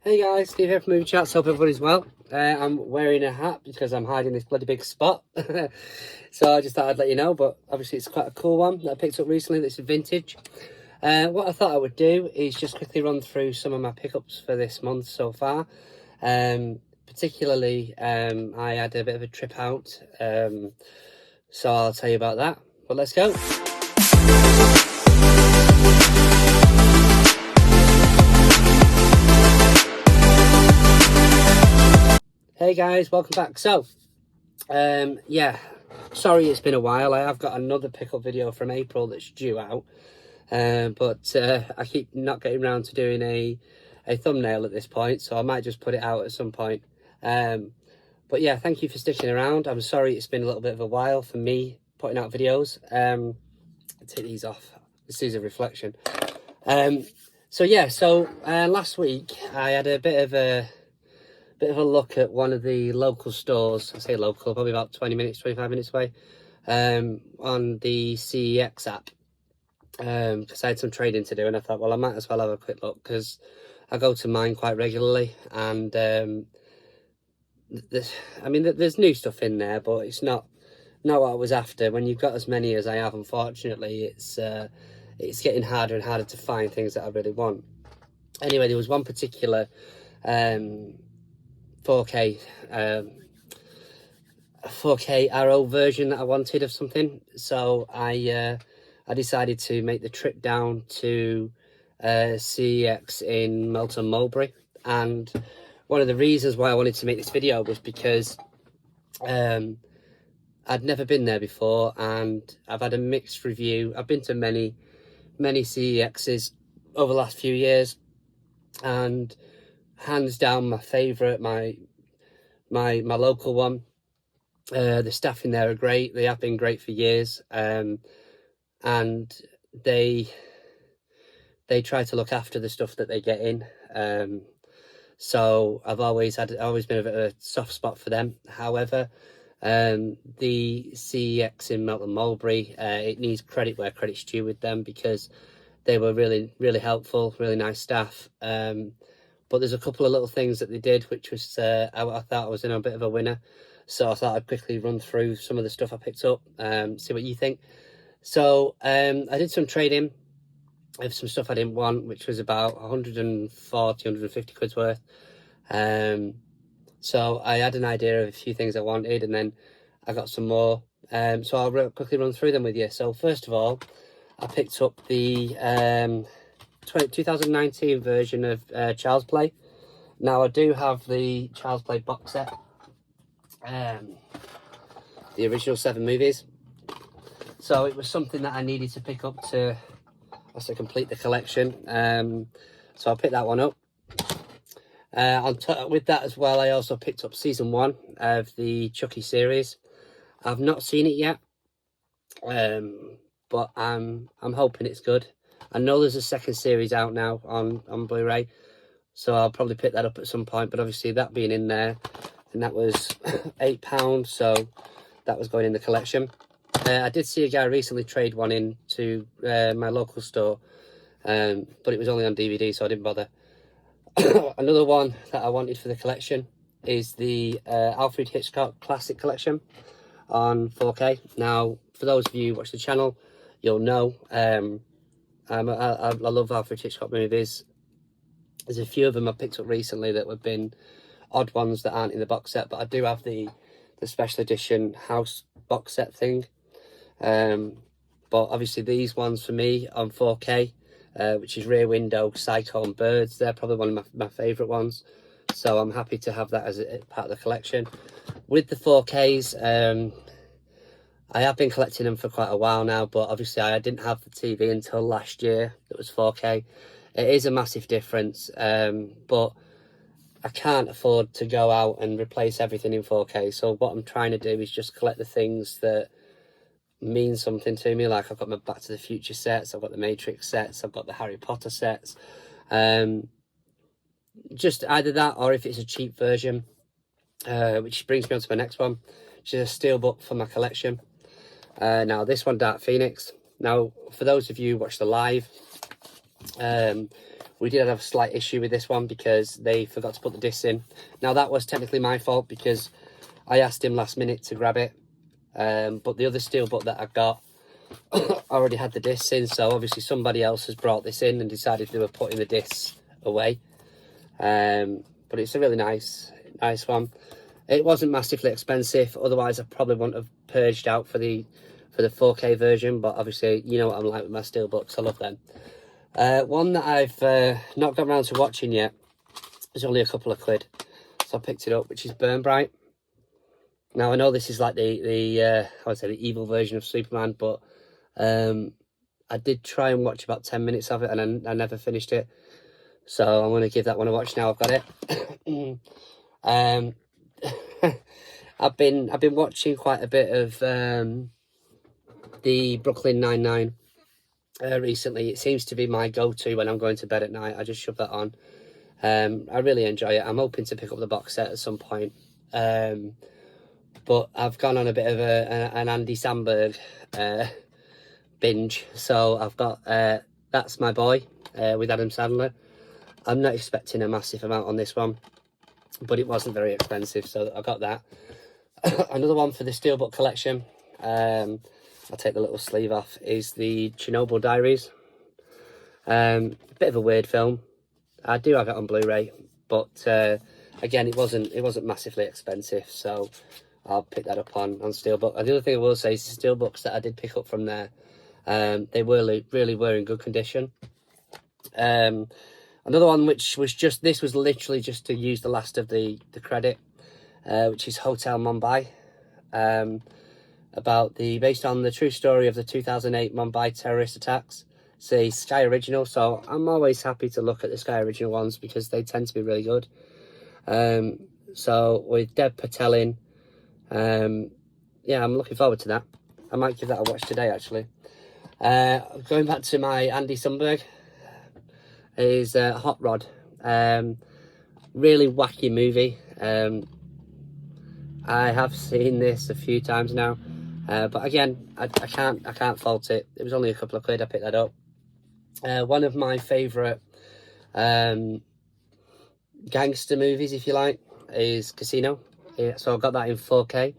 Hey guys, Steve here from Movie Chats. Hope everybody's well. I'm wearing a hat because I'm hiding this bloody big spot. So I just thought I'd let you know, but obviously it's quite a cool one that I picked up recently that's vintage. What I thought I would do is just quickly run through some of my pickups for this month so far. Particularly, I had a bit of a trip out, so I'll tell you about that. But let's go. Hey guys, welcome back. So, yeah, sorry it's been a while. I have got another pickup video from April that's due out, but I keep not getting around to doing a thumbnail at this point, so I might just put it out at some point. But yeah, thank you for sticking around. I'm sorry it's been a little bit of a while for me putting out videos. I'll take these off. This is a reflection. So yeah, last week I had a bit of a look at one of the local stores. I say local, probably about 25 minutes away, on the CEX app, because I had some trading to do, and I thought, well, I might as well have a quick look because I go to mine quite regularly, and there's new stuff in there, but it's not what I was after. When you've got as many as I have, unfortunately, it's getting harder and harder to find things that I really want. Anyway, there was one particular 4K Arrow version that I wanted of something, so I decided to make the trip down to CEX in Melton Mowbray. And one of the reasons why I wanted to make this video was because I'd never been there before, and I've had a mixed review. I've been to many CEXs over the last few years, and hands down my favourite, my local one. The staff in there are great. They have been great for years, and they try to look after the stuff that they get in. So I've always been a bit of a soft spot for them. However, the CEX in Melton Mowbray, it needs credit where credit's due with them, because they were really helpful, really nice staff. But there's a couple of little things that they did which was I thought I was in a bit of a winner, so I thought I'd quickly run through some of the stuff I picked up, see what you think. So I did some trading of some stuff I didn't want, which was about 150 quid's worth. So I had an idea of a few things I wanted, and then I got some more, so I'll quickly run through them with you. So first of all, I picked up the 2019 version of Child's Play. Now I do have the Child's Play box set, the original 7 movies, so it was something that I needed to pick up to complete the collection. So I picked that one up. With that as well, I also picked up season 1 of the Chucky series. I've not seen it yet, but I'm hoping it's good. I know there's a second series out now on Blu-ray, so I'll probably pick that up at some point. But obviously that being in there, and that was £8, so that was going in the collection. I did see a guy recently trade one in to my local store, but it was only on DVD, so I didn't bother. Another one that I wanted for the collection is the Alfred Hitchcock Classic Collection on 4K. Now, for those of you who watch the channel, you'll know I love Alfred Hitchcock movies. There's a few of them I picked up recently that have been odd ones that aren't in the box set, but I do have the special edition house box set thing. But obviously these ones for me on 4K, which is Rear Window, Psycho and Birds, they're probably one of my favourite ones. So I'm happy to have that as a part of the collection. With the 4Ks, I have been collecting them for quite a while now, but obviously I didn't have the TV until last year that was 4K. It is a massive difference, but I can't afford to go out and replace everything in 4K. So what I'm trying to do is just collect the things that mean something to me. Like I've got my Back to the Future sets, I've got the Matrix sets, I've got the Harry Potter sets. Just either that, or if it's a cheap version, which brings me on to my next one, which is a steelbook for my collection. Now this one, Dark Phoenix. Now for those of you who watch the live, We did have a slight issue with this one because they forgot to put the discs in. Now that was technically my fault because I asked him last minute to grab it, but the other steelbook that I got already had the discs in, so obviously somebody else has brought this in and decided they were putting the discs away. But it's a really nice one. It wasn't massively expensive, otherwise I probably wouldn't have purged out for the 4K version, but obviously you know what I'm like with my steelbooks, I love them. One that I've not got around to watching yet is only a couple of quid, so I picked it up, which is Burn Bright. Now I know this is like the I would say the evil version of Superman, but I did try and watch about 10 minutes of it and I never finished it, so I'm going to give that one a watch now I've got it. I've been watching quite a bit of the Brooklyn Nine-Nine recently. It seems to be my go-to when I'm going to bed at night. I just shove that on. I really enjoy it. I'm hoping to pick up the box set at some point, but I've gone on a bit of an Andy Samberg binge, so I've got That's My Boy with Adam Sandler. I'm not expecting a massive amount on this one, but it wasn't very expensive, so I got that. Another one for the Steelbook collection, I'll take the little sleeve off, is the Chernobyl Diaries. Bit of a weird film. I do have it on Blu-ray, but again, it wasn't massively expensive, so I'll pick that up on Steelbook. And the other thing I will say is the Steelbooks that I did pick up from there, they really were in good condition. Another one which was this was literally just to use the last of the credit, which is Hotel Mumbai, based on the true story of the 2008 Mumbai terrorist attacks. It's a Sky Original, so I'm always happy to look at the Sky Original ones because they tend to be really good. So with Dev Patel in, yeah, I'm looking forward to that. I might give that a watch today, actually. Going back to my Andy Samberg, is Hot Rod. Really wacky movie. I have seen this a few times now, but again, I can't fault it. It was only a couple of quid. I picked that up. One of my favourite gangster movies, if you like, is Casino. Yeah, so I've got that in 4K.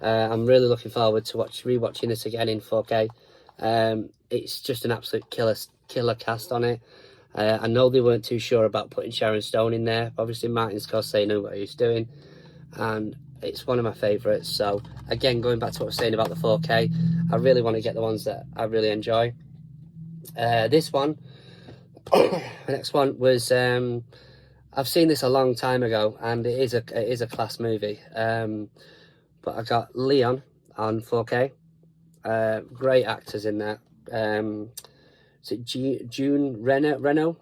I'm really looking forward to rewatching this again in 4K. It's just an absolute killer cast on it. I know they weren't too sure about putting Sharon Stone in there. Obviously, Martin Scorsese knew what he was doing, and it's one of my favourites. So again, going back to what I was saying about the 4K, I really want to get the ones that I really enjoy. This one, the next one was I've seen this a long time ago, and it is a class movie. But I got Leon on 4K. Great actors in that. Is it June Renault?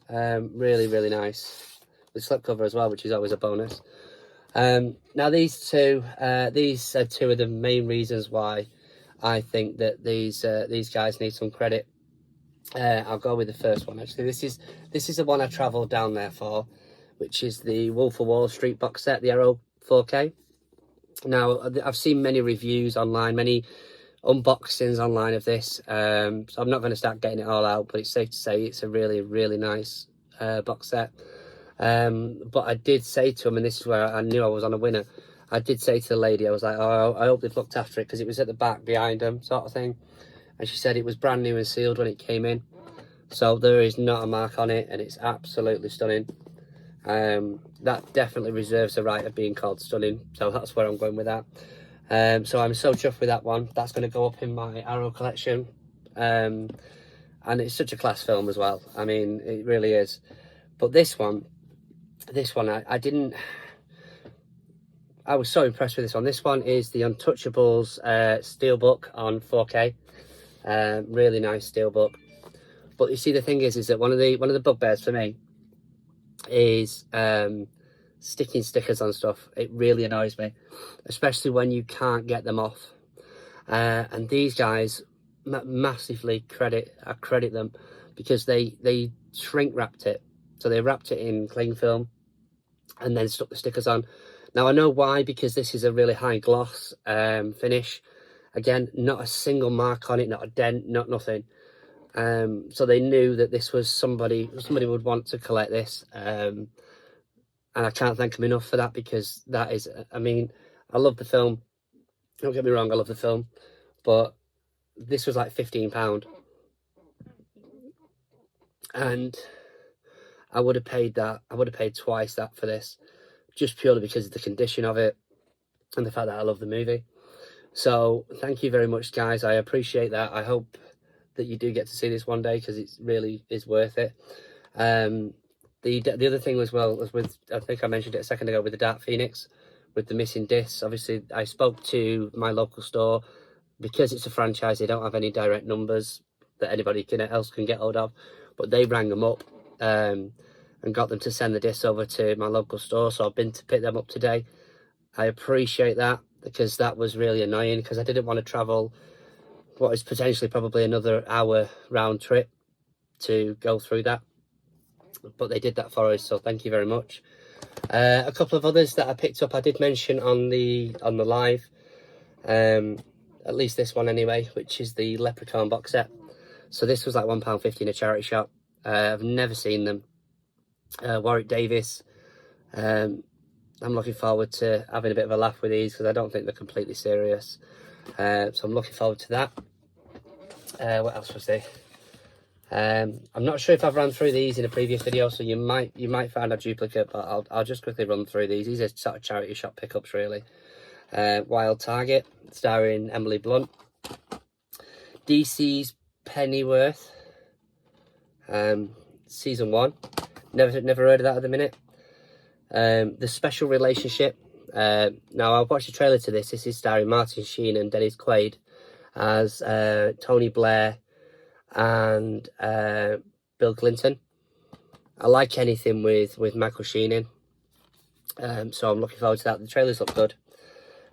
Really nice. With slipcover as well, which is always a bonus. Now these are two of the main reasons why I think that these guys need some credit. I'll go with the first one, actually. This is the one I travelled down there for, which is the Wolf of Wall Street box set, the Arrow 4K. Now, I've seen many reviews online, many unboxings online of this, so I'm not going to start getting it all out, but it's safe to say it's a really nice box set. But I did say to him, and this is where I knew I was on a winner, I did say to the lady, I was like, oh, I hope they've looked after it, because it was at the back behind them, sort of thing. And she said it was brand new and sealed when it came in, so there is not a mark on it, and it's absolutely stunning. That definitely reserves the right of being called stunning, so that's where I'm going with that. So I'm so chuffed with that one. That's going to go up in my Arrow collection, and it's such a class film as well. I mean, it really is. But this one I was so impressed with this one. This one is the Untouchables steelbook on 4K. Really nice steelbook. But you see, the thing is that one of the bugbears for me is sticking stickers on stuff. It really annoys me, especially when you can't get them off. And these guys massively credit them, because they shrink wrapped it. So they wrapped it in cling film and then stuck the stickers on. Now I know why, because this is a really high gloss finish. Again, not a single mark on it, not a dent, not nothing. So they knew that this was somebody would want to collect this, and I can't thank them enough for that, because that is, I mean, I love the film, don't get me wrong, I love the film, but this was like £15, and I would have paid that. I would have paid twice that for this, just purely because of the condition of it and the fact that I love the movie. So thank you very much, guys. I appreciate that. I hope that you do get to see this one day, because it really is worth it. The other thing as well was with, I think I mentioned it a second ago, with the Dark Phoenix, with the missing discs. Obviously, I spoke to my local store. Because it's a franchise, they don't have any direct numbers that anybody else can get hold of, but they rang them up and got them to send the discs over to my local store. So I've been to pick them up today. I appreciate that, because that was really annoying, because I didn't want to travel what is potentially probably another hour round trip to go through that, but they did that for us, so thank you very much. A couple of others that I picked up, I did mention on the live, at least this one anyway, which is the Leprechaun box set. So this was like £1.50 in a charity shop. I've never seen them. Warwick Davis. I'm looking forward to having a bit of a laugh with these, because I don't think they're completely serious. So I'm looking forward to that. What else was there? I'm not sure if I've run through these in a previous video, so you might find a duplicate, but I'll just quickly run through these. These are sort of charity shop pickups, really. Wild Target, starring Emily Blunt. DC's Pennyworth, season 1. Never heard of that at the minute. The Special Relationship. Now, I've watched the trailer to this. This is starring Martin Sheen and Dennis Quaid as Tony Blair and Bill Clinton. I like anything with Michael Sheen in, so I'm looking forward to that. The trailers look good.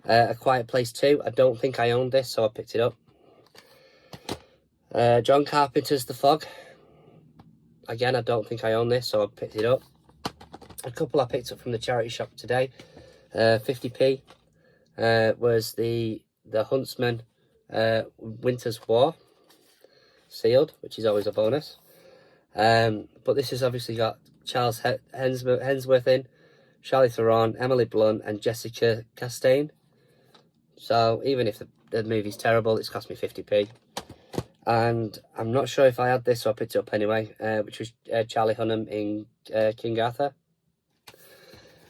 A Quiet Place 2. I don't think I owned this, so I picked it up. John Carpenter's The Fog. Again, I don't think I own this, so I picked it up. A couple I picked up from the charity shop today. 50p was the Huntsman Winter's War sealed, which is always a bonus. But this has obviously got Charles Hemsworth in, Charlize Theron, Emily Blunt, and Jessica Chastain. So even if the movie's terrible, it's cost me 50p. And I'm not sure if I had this, so I picked it up anyway, which was Charlie Hunnam in King Arthur.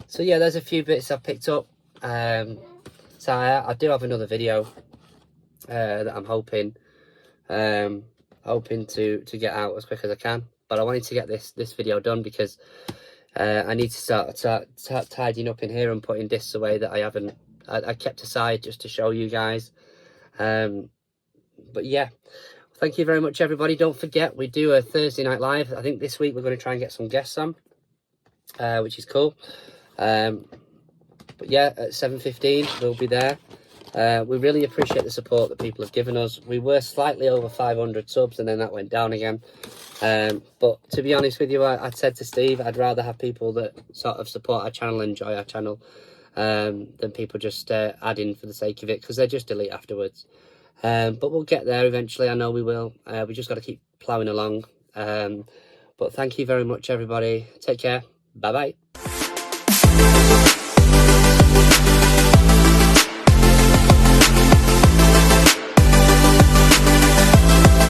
So yeah, there's a few bits I've picked up. So I do have another video that I'm hoping to get out as quick as I can. But I wanted to get this video done, because I need to start tidying up in here and putting discs away that I kept aside just to show you guys. But yeah, thank you very much, everybody. Don't forget, we do a Thursday night live. I think this week we're going to try and get some guests on, which is cool. But yeah, at 7:15 we'll be there. We really appreciate the support that people have given us. We were slightly over 500 subs, and then that went down again. But to be honest with you, I said to Steve, I'd rather have people that sort of support our channel, enjoy our channel, than people just adding for the sake of it, because they just delete afterwards. But we'll get there eventually. I know we will. We just got to keep ploughing along. But thank you very much, everybody. Take care. Bye bye.